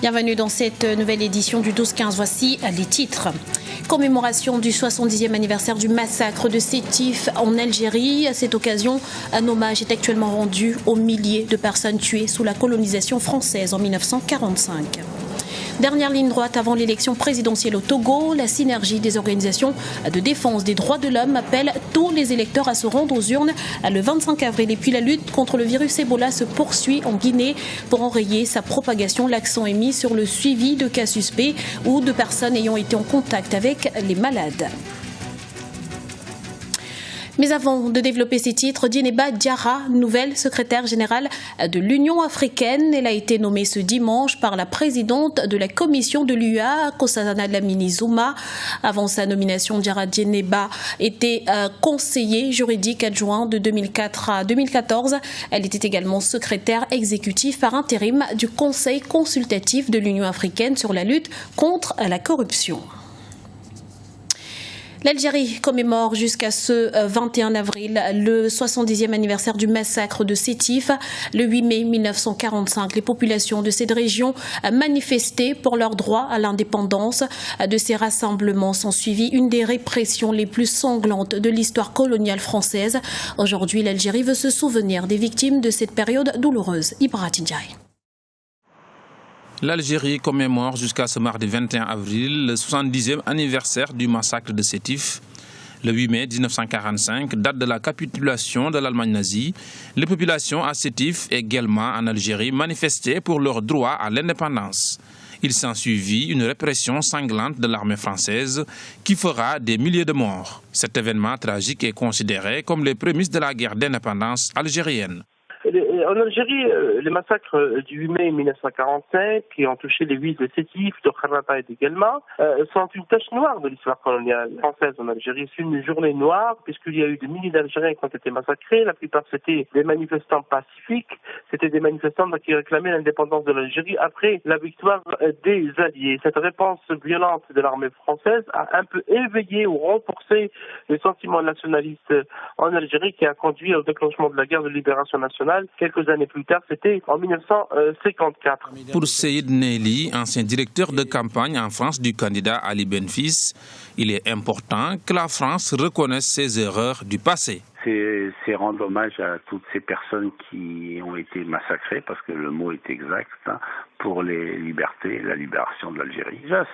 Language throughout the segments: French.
Bienvenue dans cette nouvelle édition du 12-15. Voici les titres. Commémoration du 70e anniversaire du massacre de Sétif en Algérie. À cette occasion, un hommage est actuellement rendu aux milliers de personnes tuées sous la colonisation française en 1945. Dernière ligne droite avant l'élection présidentielle au Togo, la synergie des organisations de défense des droits de l'homme appelle tous les électeurs à se rendre aux urnes le 25 avril. Et puis la lutte contre le virus Ebola se poursuit en Guinée. Pour enrayer sa propagation, l'accent est mis sur le suivi de cas suspects ou de personnes ayant été en contact avec les malades. Mais avant de développer ces titres, Djeneba Diarra, nouvelle secrétaire générale de l'Union africaine. Elle a été nommée ce dimanche par la présidente de la commission de l'UA, Nkosazana Dlamini Zuma. Avant sa nomination, Diarra Djeneba était conseiller juridique adjoint de 2004 à 2014. Elle était également secrétaire exécutive par intérim du Conseil consultatif de l'Union africaine sur la lutte contre la corruption. L'Algérie commémore jusqu'à ce 21 avril le 70e anniversaire du massacre de Sétif. Le 8 mai 1945, les populations de cette région manifestaient pour leur droit à l'indépendance. De ces rassemblements sont suivis une des répressions les plus sanglantes de l'histoire coloniale française. Aujourd'hui, l'Algérie veut se souvenir des victimes de cette période douloureuse. Ibra Tindiaye. L'Algérie commémore jusqu'à ce mardi 21 avril le 70e anniversaire du massacre de Sétif. Le 8 mai 1945, date de la capitulation de l'Allemagne nazie, les populations à Sétif et également en Algérie manifestaient pour leur droit à l'indépendance. Il s'ensuivit une répression sanglante de l'armée française qui fera des milliers de morts. Cet événement tragique est considéré comme les prémices de la guerre d'indépendance algérienne. En Algérie, les massacres du 8 mai 1945, qui ont touché les villes de Sétif, de Kharrataïd également, sont une tache noire de l'histoire coloniale française en Algérie. C'est une journée noire, puisqu'il y a eu des milliers d'Algériens qui ont été massacrés. La plupart, c'était des manifestants pacifiques. C'était des manifestants qui réclamaient l'indépendance de l'Algérie après la victoire des Alliés. Cette réponse violente de l'armée française a un peu éveillé ou renforcé les sentiments nationalistes en Algérie, qui a conduit au déclenchement de la guerre de libération nationale. Quelques années plus tard, c'était en 1954. Pour Seyid Neili, ancien directeur de campagne en France du candidat Ali Benfis, il est important que la France reconnaisse ses erreurs du passé. C'est rendre hommage à toutes ces personnes qui ont été massacrées, parce que le mot est exact, pour les libertés, la libération de l'Algérie. Déjà,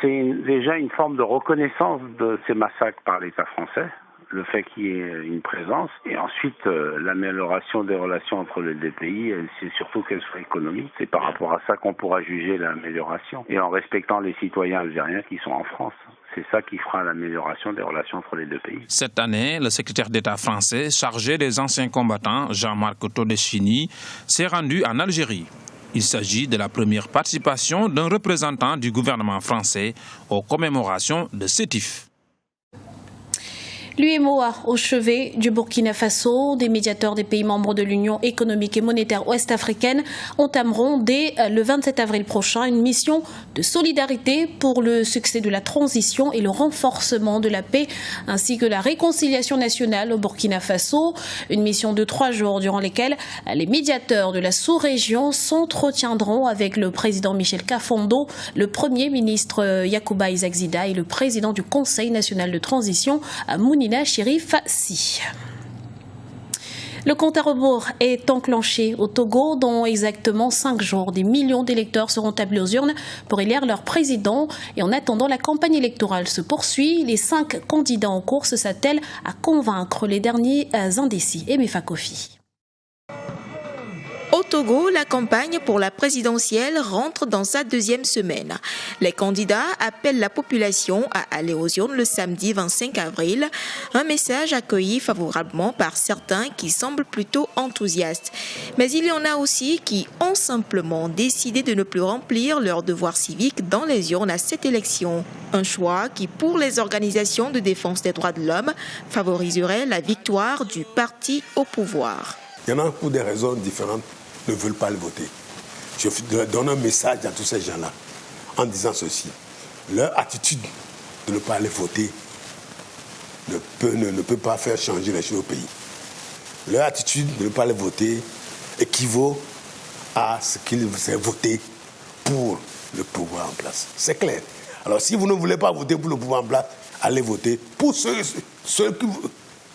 c'est déjà une forme de reconnaissance de ces massacres par l'État français. Le fait qu'il y ait une présence, et ensuite l'amélioration des relations entre les deux pays, c'est surtout qu'elles soient économiques. C'est par rapport à ça qu'on pourra juger l'amélioration, et en respectant les citoyens algériens qui sont en France. C'est ça qui fera l'amélioration des relations entre les deux pays. Cette année, le secrétaire d'État français chargé des anciens combattants, Jean-Marc Todeschini, s'est rendu en Algérie. Il s'agit de la première participation d'un représentant du gouvernement français aux commémorations de Sétif. L'UEMOA au chevet du Burkina Faso, des médiateurs des pays membres de l'Union économique et monétaire ouest-africaine entameront dès le 27 avril prochain une mission de solidarité pour le succès de la transition et le renforcement de la paix ainsi que la réconciliation nationale au Burkina Faso. Une mission de 3 jours durant lesquelles les médiateurs de la sous-région s'entretiendront avec le président Michel Kafondo, le premier ministre Yacouba Isaac Zida et le président du Conseil national de transition Mounina Chérif Si. Le compte à rebours est enclenché au Togo. Dans exactement 5 jours, des millions d'électeurs seront appelés aux urnes pour élire leur président. Et en attendant, la campagne électorale se poursuit. Les 5 candidats en course s'attellent à convaincre les derniers indécis. Emefa Kofi. Au Togo, la campagne pour la présidentielle rentre dans sa 2e semaine. Les candidats appellent la population à aller aux urnes le samedi 25 avril, un message accueilli favorablement par certains qui semblent plutôt enthousiastes. Mais il y en a aussi qui ont simplement décidé de ne plus remplir leur devoir civique dans les urnes à cette élection. Un choix qui, pour les organisations de défense des droits de l'homme, favoriserait la victoire du parti au pouvoir. Il y en a pour des raisons différentes ne veulent pas le voter. Je donne un message à tous ces gens-là en disant ceci. Leur attitude de ne pas aller voter ne peut pas faire changer les choses au pays. Leur attitude de ne pas aller voter équivaut à ce qu'ils aient voté pour le pouvoir en place. C'est clair. Alors si vous ne voulez pas voter pour le pouvoir en place, allez voter pour ceux que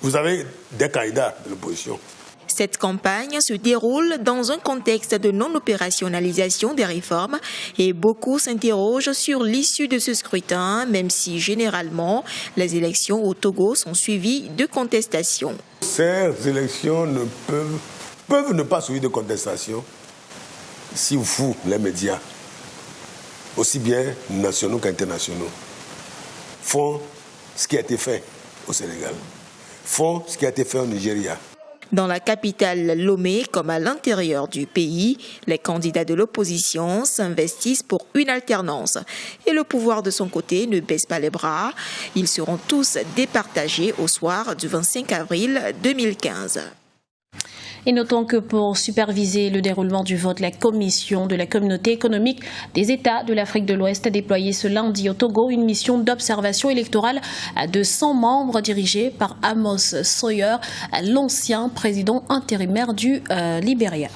vous avez des candidats de l'opposition. Cette campagne se déroule dans un contexte de non-opérationnalisation des réformes et beaucoup s'interrogent sur l'issue de ce scrutin, même si généralement les élections au Togo sont suivies de contestations. Ces élections peuvent ne pas suivre de contestation si vous, les médias, aussi bien nationaux qu'internationaux, font ce qui a été fait au Sénégal, font ce qui a été fait au Nigeria. Dans la capitale Lomé, comme à l'intérieur du pays, les candidats de l'opposition s'investissent pour une alternance. Et le pouvoir de son côté ne baisse pas les bras. Ils seront tous départagés au soir du 25 avril 2015. Et notons que pour superviser le déroulement du vote, la Commission de la Communauté économique des États de l'Afrique de l'Ouest a déployé ce lundi au Togo une mission d'observation électorale de 100 membres dirigée par Amos Sawyer, l'ancien président intérimaire du Libéria.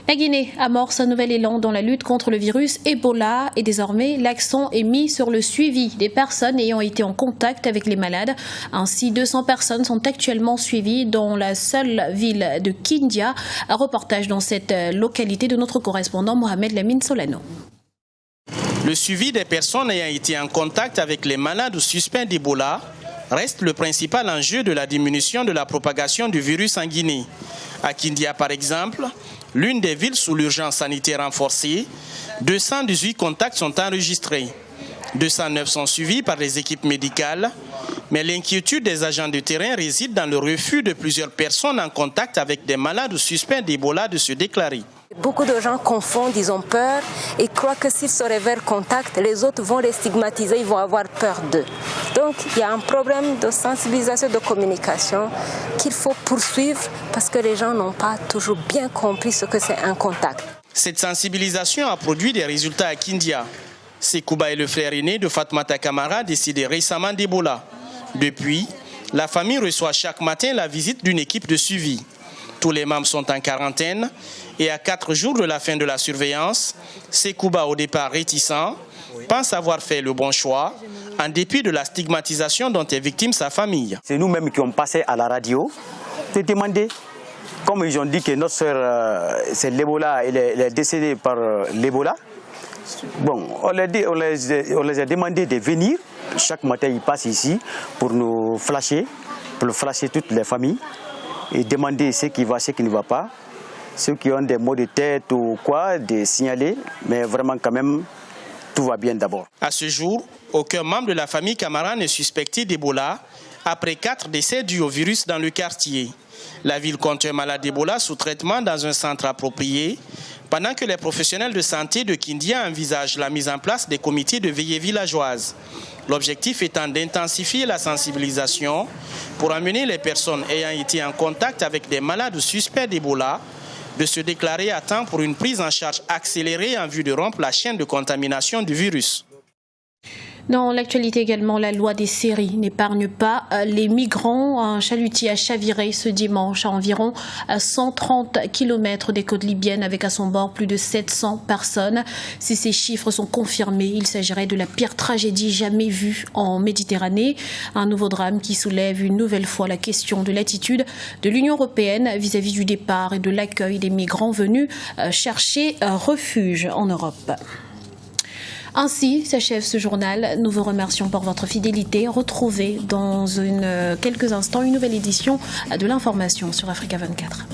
La Guinée amorce un nouvel élan dans la lutte contre le virus Ebola et désormais l'accent est mis sur le suivi des personnes ayant été en contact avec les malades. Ainsi, 200 personnes sont actuellement suivies dans la seule ville de Kindia. Un reportage dans cette localité de notre correspondant Mohamed Lamine Solano. Le suivi des personnes ayant été en contact avec les malades ou suspects d'Ebola reste le principal enjeu de la diminution de la propagation du virus en Guinée. À Kindia, par exemple, l'une des villes sous l'urgence sanitaire renforcée, 218 contacts sont enregistrés. 209 sont suivis par les équipes médicales, mais l'inquiétude des agents de terrain réside dans le refus de plusieurs personnes en contact avec des malades ou suspects d'Ebola de se déclarer. Beaucoup de gens confondent, ils ont peur et croient que s'ils se révèlent contact, les autres vont les stigmatiser, ils vont avoir peur d'eux. Donc il y a un problème de sensibilisation, de communication qu'il faut poursuivre parce que les gens n'ont pas toujours bien compris ce que c'est un contact. Cette sensibilisation a produit des résultats à Kindia. Sekouba est le frère aîné de Fatmata Kamara, décédé récemment d'Ebola. Depuis, la famille reçoit chaque matin la visite d'une équipe de suivi. Tous les membres sont en quarantaine et à 4 jours de la fin de la surveillance, Sekouba, au départ réticent, pense avoir fait le bon choix en dépit de la stigmatisation dont est victime sa famille. C'est nous-mêmes qui ont passé à la radio de demander, comme ils ont dit que notre soeur, c'est l'Ebola, elle est décédée par l'Ebola. Bon, on les a demandé de venir. Chaque matin, ils passent ici pour nous flasher, pour flasher toutes les familles et demander ce qui va, ce qui ne va pas. Ceux qui ont des maux de tête ou quoi, de signaler, mais vraiment quand même, tout va bien d'abord. À ce jour, aucun membre de la famille Camara n'est suspecté d'Ebola après 4 décès dus au virus dans le quartier. La ville compte un malade d'Ebola sous traitement dans un centre approprié, pendant que les professionnels de santé de Kindia envisagent la mise en place des comités de veillée villageoise. L'objectif étant d'intensifier la sensibilisation pour amener les personnes ayant été en contact avec des malades suspects d'Ebola de se déclarer à temps pour une prise en charge accélérée en vue de rompre la chaîne de contamination du virus. Dans l'actualité également, la loi des séries n'épargne pas les migrants. Un chalutier a chaviré ce dimanche à environ 130 km des côtes libyennes avec à son bord plus de 700 personnes. Si ces chiffres sont confirmés, il s'agirait de la pire tragédie jamais vue en Méditerranée. Un nouveau drame qui soulève une nouvelle fois la question de l'attitude de l'Union européenne vis-à-vis du départ et de l'accueil des migrants venus chercher refuge en Europe. Ainsi s'achève ce journal. Nous vous remercions pour votre fidélité. Retrouvez dans quelques instants une nouvelle édition de l'information sur Africa 24.